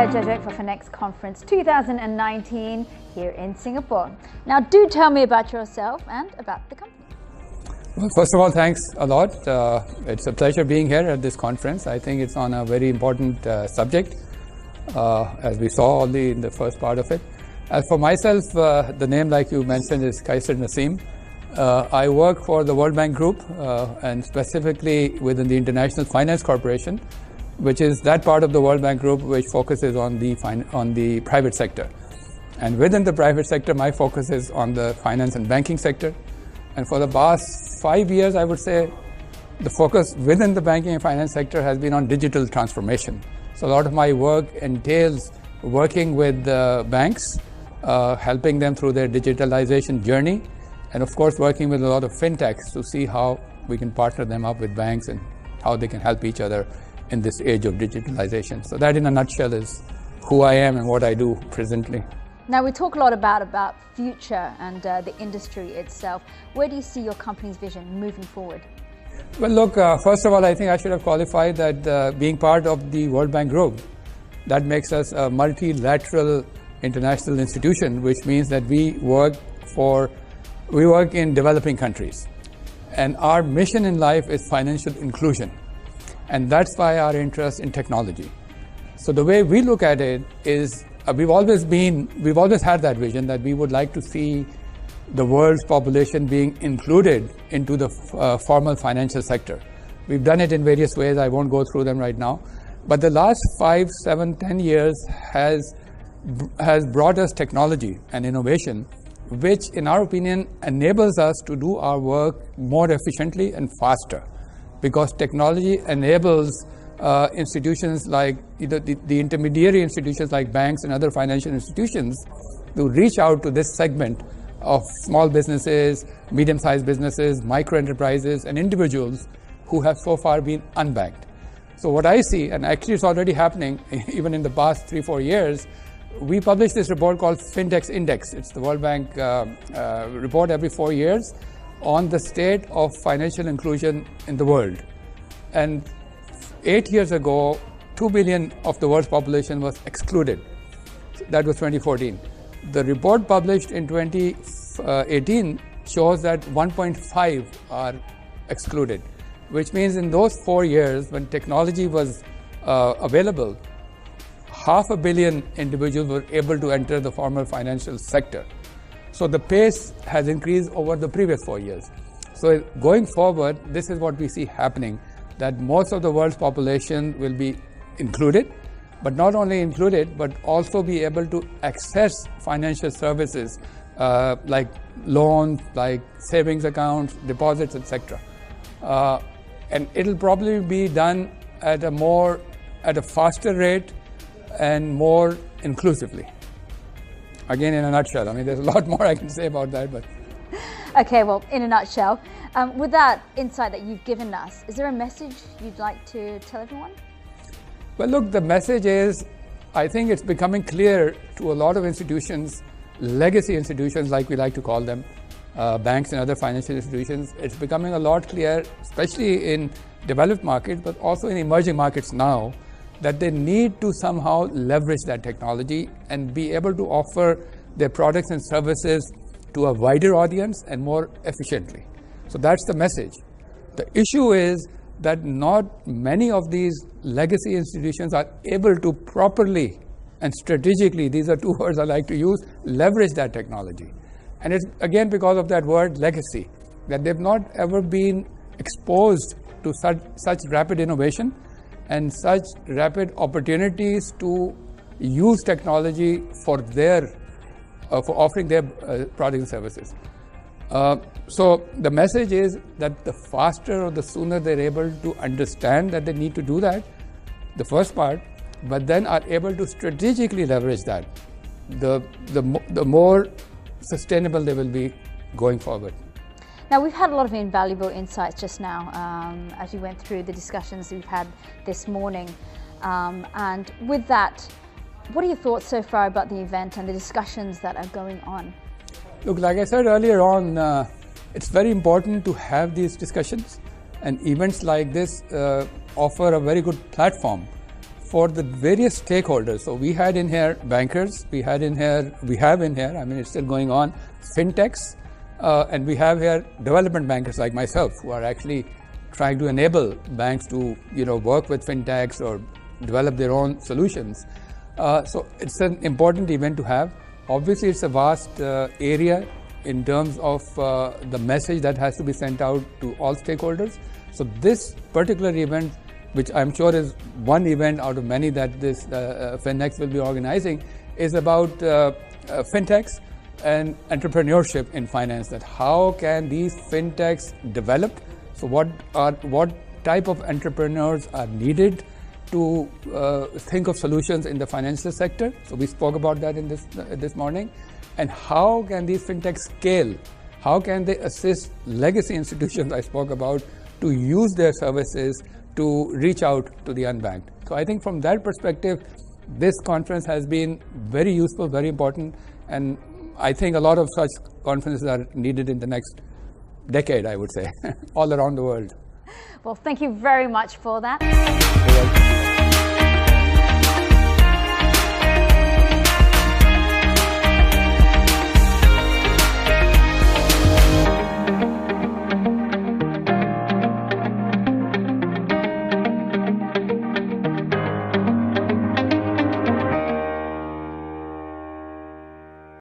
Jajak for FiNext Conference 2019 here in Singapore. Now, do tell me about yourself and about the company. Well, first of all, thanks a lot. It's a pleasure being here at this conference. I think it's on a very important subject, as we saw only in the first part of it. As for myself, the name, like you mentioned, is Kaiser Naseem. I work for the World Bank Group and specifically within the International Finance Corporation, which is that part of the World Bank Group which focuses on the private sector. And within the private sector, my focus is on the finance and banking sector. And for the past 5 years, I would say, the focus within the banking and finance sector has been on digital transformation. So a lot of my work entails working with banks, helping them through their digitalization journey, and of course working with a lot of fintechs to see how we can partner them up with banks and how they can help each other in this age of digitalization. So that in a nutshell is who I am and what I do presently. Now, we talk a lot about future and the industry itself. Where do you see your company's vision moving forward? Well, look, first of all, I think I should have qualified that being part of the World Bank Group, that makes us a multilateral international institution, which means that we work in developing countries. And our mission in life is financial inclusion. And that's why our interest in technology. So the way we look at it is we've always had that vision that we would like to see the world's population being included into the formal financial sector. We've done it in various ways. I won't go through them right now. But the last 5, 7, 10 years has brought us technology and innovation, which in our opinion enables us to do our work more efficiently and faster. Because technology enables institutions like the intermediary institutions like banks and other financial institutions to reach out to this segment of small businesses, medium-sized businesses, micro-enterprises, and individuals who have so far been unbanked. So what I see, and actually it's already happening even in the past 3-4 years, we publish this report called FinTech Index. It's the World Bank report every 4 years on the state of financial inclusion in the world. And 8 years ago, 2 billion of the world's population was excluded. That was 2014. The report published in 2018 shows that 1.5 are excluded, which means in those 4 years when technology was available, 500 million individuals were able to enter the formal financial sector. So the pace has increased over the previous 4 years. So going forward, this is what we see happening, that most of the world's population will be included, but not only included, but also be able to access financial services like loans, like savings accounts, deposits, etc. And it'll probably be done at a faster rate and more inclusively. Again, in a nutshell. I mean, there's a lot more I can say about that, but... Okay, well, in a nutshell, with that insight that you've given us, is there a message you'd like to tell everyone? Well, look, the message is, I think it's becoming clear to a lot of institutions, legacy institutions like we like to call them, banks and other financial institutions. It's becoming a lot clear, especially in developed markets, but also in emerging markets now, that they need to somehow leverage that technology and be able to offer their products and services to a wider audience and more efficiently. So that's the message. The issue is that not many of these legacy institutions are able to properly and strategically, these are two words I like to use, leverage that technology. And it's again because of that word legacy, that they've not ever been exposed to such rapid innovation and such rapid opportunities to use technology for offering their products and services. So the message is that the faster or the sooner they're able to understand that they need to do that, the first part, but then are able to strategically leverage that, the more sustainable they will be going forward. Now, we've had a lot of invaluable insights just now as we went through the discussions we've had this morning. And with that, what are your thoughts so far about the event and the discussions that are going on? Look, like I said earlier on, it's very important to have these discussions, and events like this offer a very good platform for the various stakeholders. So we had in here bankers, we have in here, I mean, it's still going on, fintechs, and we have here development bankers like myself who are actually trying to enable banks to, work with fintechs or develop their own solutions. So it's an important event to have. Obviously, it's a vast area in terms of the message that has to be sent out to all stakeholders. So this particular event, which I'm sure is one event out of many that this FiNext will be organizing, is about fintechs and entrepreneurship in finance. That how can these fintechs develop? So what type of entrepreneurs are needed to think of solutions in the financial sector? So we spoke about that in this morning. And how can these fintechs scale? How can they assist legacy institutions I spoke about to use their services to reach out to the unbanked? So I think from that perspective, this conference has been very useful, very important, and I think a lot of such conferences are needed in the next decade, I would say, all around the world. Well, thank you very much for that.